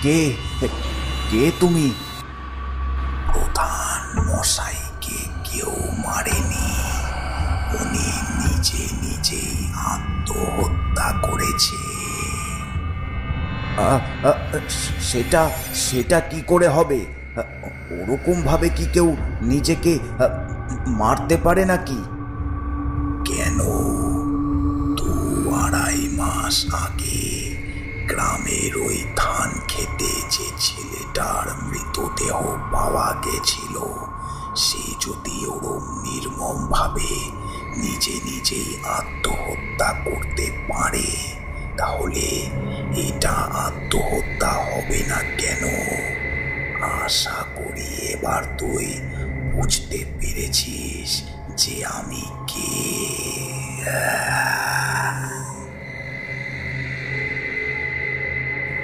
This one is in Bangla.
কে কে তুমি? প্রধান মশাইকে কেউ মারেনি, উনি নিজে নিজেই আত্মহত্যা করেছে। সেটা সেটা কি করে হবে? ওরকম ভাবে কি কেউ নিজেকে মারতে পারে নাকি? কেন, 2-2.5 মাস আগে গ্রামের ওই ধান খেতে যে ছেলেটার মৃতদেহ পাওয়া গেছিল, সে যদি ওরম নির্মম ভাবে নিজে নিজেই আত্মহত্যা করতে পারে, তাহলে এটা আত্মহত্যা হবে না কেন? আশা করি এবার তুই বুঝতে পেরেছিস যে আমি কে।